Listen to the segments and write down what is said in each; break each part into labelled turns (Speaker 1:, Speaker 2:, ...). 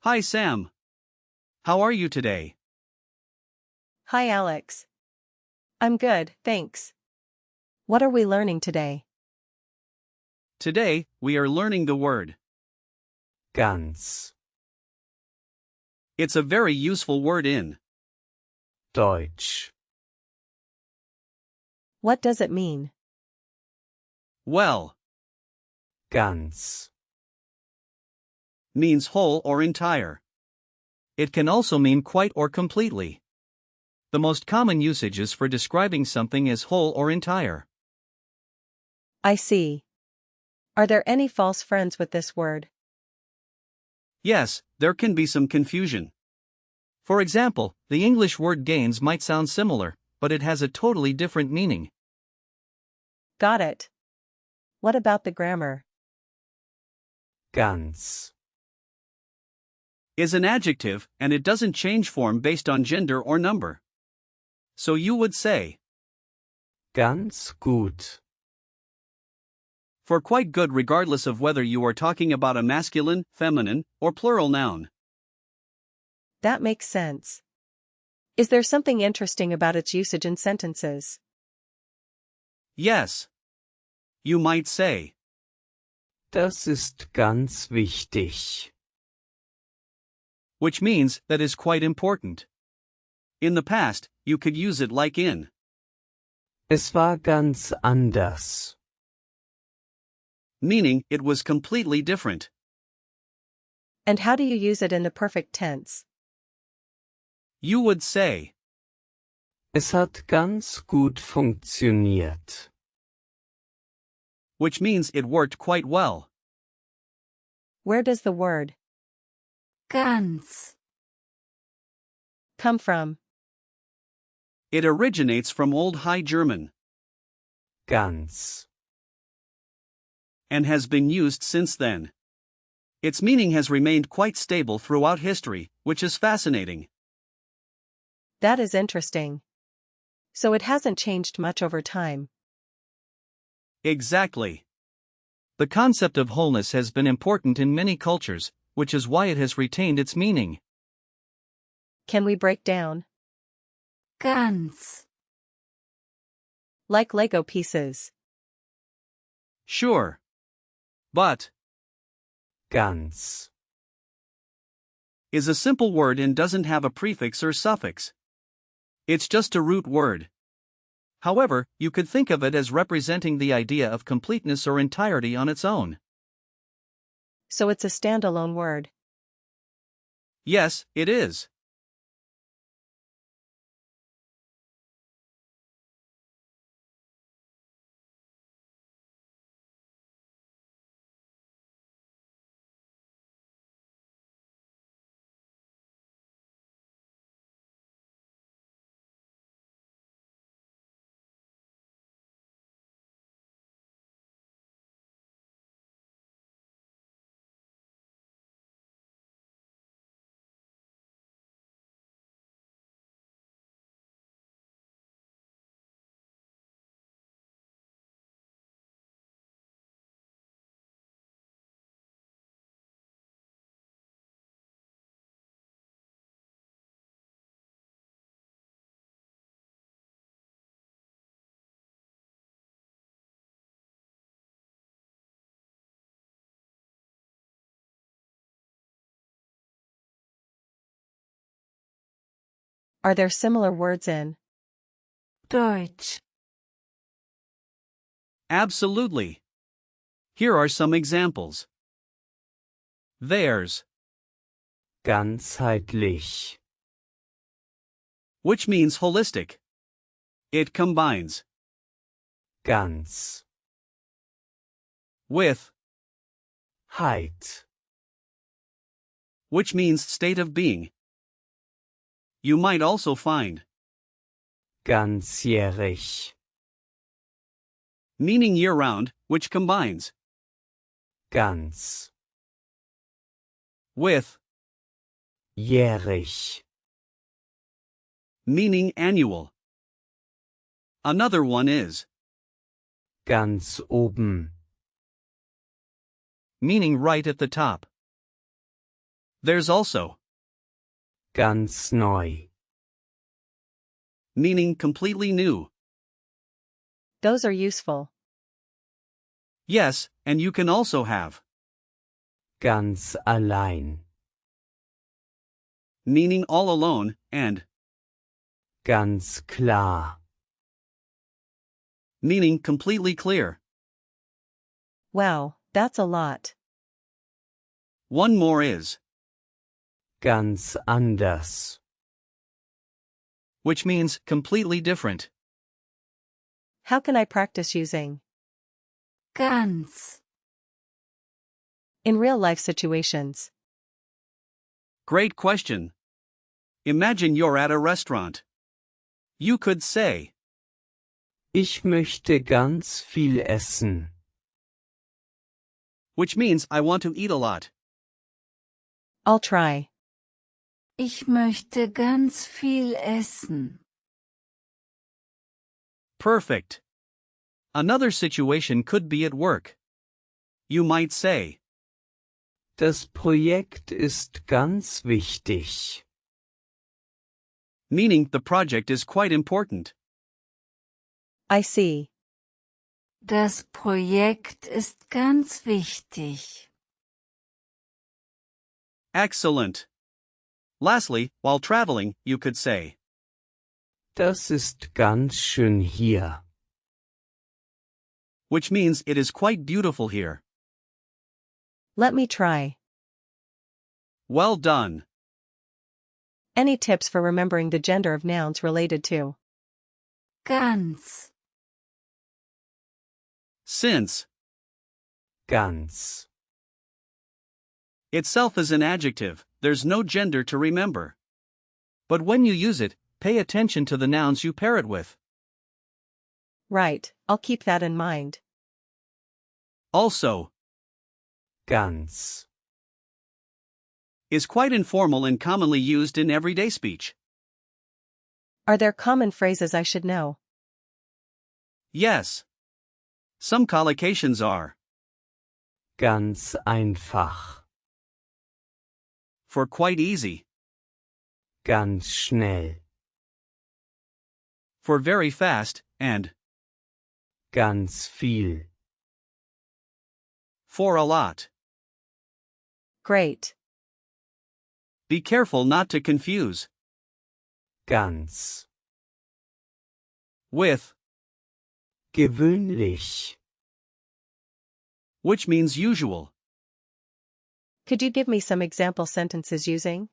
Speaker 1: Hi Sam. How are you today?
Speaker 2: Hi Alex. I'm good, thanks. What are we learning today?
Speaker 1: Today, we are learning the word.
Speaker 3: Ganz.
Speaker 1: It's a very useful word in
Speaker 3: Deutsch.
Speaker 2: What does it mean?
Speaker 1: well,
Speaker 3: Ganz.
Speaker 1: means whole or entire. It can also mean quite or completely. The most common usages for describing something as whole or entire.
Speaker 2: I see. Are there any false friends with this word?
Speaker 1: Yes, there can be some confusion. For example, the English word gains might sound similar, but it has a totally different meaning.
Speaker 2: Got it. What about the grammar?
Speaker 3: Ganz.
Speaker 1: Is an adjective, and it doesn't change form based on gender or number. So you would say,
Speaker 3: Ganz gut.
Speaker 1: for quite good regardless of whether you are talking about a masculine, feminine, or plural noun.
Speaker 2: That makes sense. Is there something interesting about its usage in sentences?
Speaker 1: Yes. You might say,
Speaker 3: Das ist ganz wichtig.
Speaker 1: which means that is quite important. In the past, you could use it like in,
Speaker 3: Es war ganz anders.
Speaker 1: meaning it was completely different.
Speaker 2: And how do you use it in the perfect tense?
Speaker 1: You would say,
Speaker 3: Es hat ganz gut funktioniert.
Speaker 1: which means it worked quite well.
Speaker 2: Where does the word
Speaker 4: ganz,
Speaker 2: come from?
Speaker 1: It originates from Old High German
Speaker 3: Ganz.
Speaker 1: and has been used since then. Its meaning has remained quite stable throughout history, which is fascinating.
Speaker 2: That is interesting. So it hasn't changed much over time.
Speaker 1: Exactly. The concept of wholeness has been important in many cultures, which is why it has retained its meaning.
Speaker 2: Can we break down?
Speaker 4: ganz,
Speaker 2: Like Lego pieces.
Speaker 1: Sure. But
Speaker 3: Ganz.
Speaker 1: is a simple word and doesn't have a prefix or suffix. It's just a root word. However, you could think of it as representing the idea of completeness or entirety on its own.
Speaker 2: So it's a standalone word.
Speaker 1: Yes, it is.
Speaker 2: Are there similar words in
Speaker 4: Deutsch,
Speaker 1: Absolutely. Here are some examples. Theirs,
Speaker 3: Ganzheitlich.
Speaker 1: which means holistic. It combines
Speaker 3: Ganz.
Speaker 1: with,
Speaker 3: Heit.
Speaker 1: which means state of being. You might also find
Speaker 3: Ganzjährig.
Speaker 1: meaning year-round, which combines
Speaker 3: Ganz.
Speaker 1: with,
Speaker 3: Jährig.
Speaker 1: meaning annual. Another one is
Speaker 3: Ganz oben.
Speaker 1: meaning right at the top. There's also
Speaker 3: ganz neu,
Speaker 1: meaning completely new.
Speaker 2: Those are useful.
Speaker 1: Yes, and you can also have
Speaker 3: ganz allein,
Speaker 1: meaning all alone, and
Speaker 3: ganz klar,
Speaker 1: meaning completely clear.
Speaker 2: Wow, that's a lot.
Speaker 1: One more is,
Speaker 3: ganz anders,
Speaker 1: which means completely different.
Speaker 2: How can I practice using
Speaker 4: ganz,
Speaker 2: in real-life situations?
Speaker 1: Great question. Imagine you're at a restaurant. You could say,
Speaker 3: ich möchte ganz viel essen,
Speaker 1: which means I want to eat a lot.
Speaker 2: I'll try.
Speaker 4: ich möchte ganz viel essen.
Speaker 1: Perfect. Another situation could be at work. You might say,
Speaker 3: das Projekt ist ganz wichtig,
Speaker 1: meaning the project is quite important.
Speaker 2: I see.
Speaker 4: Das Projekt ist ganz wichtig.
Speaker 1: Excellent. Lastly, while traveling, you could say,
Speaker 3: das ist ganz schön hier,
Speaker 1: which means it is quite beautiful here.
Speaker 2: Let me try.
Speaker 1: Well done.
Speaker 2: Any tips for remembering the gender of nouns related to
Speaker 4: Ganz,
Speaker 1: Since
Speaker 3: ganz,
Speaker 1: itself is an adjective, there's no gender to remember. But when you use it, pay attention to the nouns you pair it with.
Speaker 2: Right, I'll keep that in mind.
Speaker 1: Also,
Speaker 3: ganz,
Speaker 1: is quite informal and commonly used in everyday speech.
Speaker 2: Are there common phrases I should know?
Speaker 1: Yes. Some collocations are
Speaker 3: ganz einfach,
Speaker 1: for quite easy,
Speaker 3: ganz schnell,
Speaker 1: for very fast, and
Speaker 3: ganz viel,
Speaker 1: for a lot.
Speaker 2: Great.
Speaker 1: Be careful not to confuse
Speaker 3: ganz,
Speaker 1: with,
Speaker 3: gewöhnlich,
Speaker 1: which means usual.
Speaker 2: Could you give me some example sentences using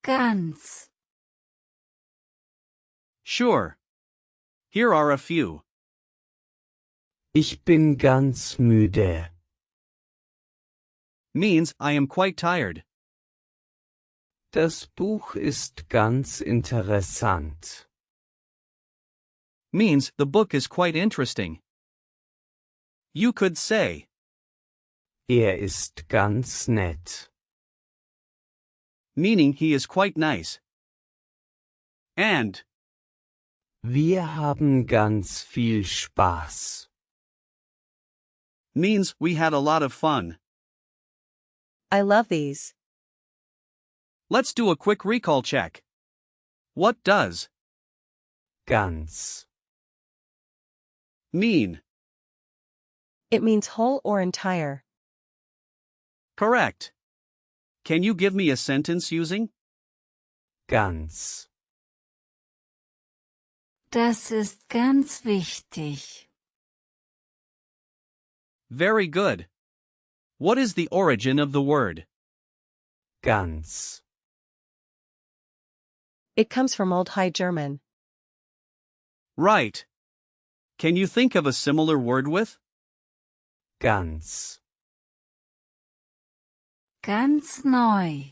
Speaker 4: ganz,
Speaker 1: Sure. Here are a few.
Speaker 3: ich bin ganz müde,
Speaker 1: Means I am quite tired.
Speaker 3: das Buch ist ganz interessant,
Speaker 1: Means the book is quite interesting. You could say,
Speaker 3: ist ganz nett,
Speaker 1: meaning he is quite nice. And
Speaker 3: wir haben ganz viel Spaß,
Speaker 1: means we had a lot of fun.
Speaker 2: I love these.
Speaker 1: Let's do a quick recall check. What does
Speaker 3: ganz,
Speaker 1: mean?
Speaker 2: It means whole or entire.
Speaker 1: Correct. Can you give me a sentence using
Speaker 3: ganz,
Speaker 4: das ist ganz wichtig.
Speaker 1: very good? What is the origin of the word?
Speaker 3: ganz,
Speaker 2: It comes from Old High German.
Speaker 1: Right. Can you think of a similar word with?
Speaker 3: ganz,
Speaker 4: Ganz neu.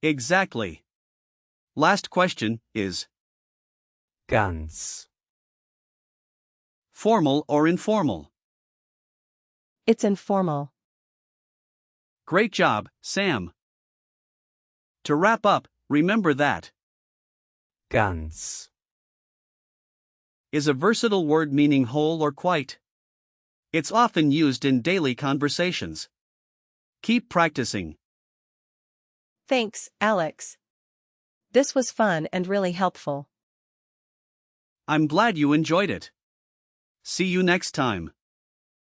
Speaker 1: Exactly. Last question is
Speaker 3: ganz,
Speaker 1: formal or informal?
Speaker 2: It's informal.
Speaker 1: Great job, Sam. To wrap up, remember that
Speaker 3: ganz,
Speaker 1: is a versatile word meaning whole or quite. It's often used in daily conversations. Keep practicing.
Speaker 2: Thanks, Alex. This was fun and really helpful.
Speaker 1: I'm glad you enjoyed it. See you next time.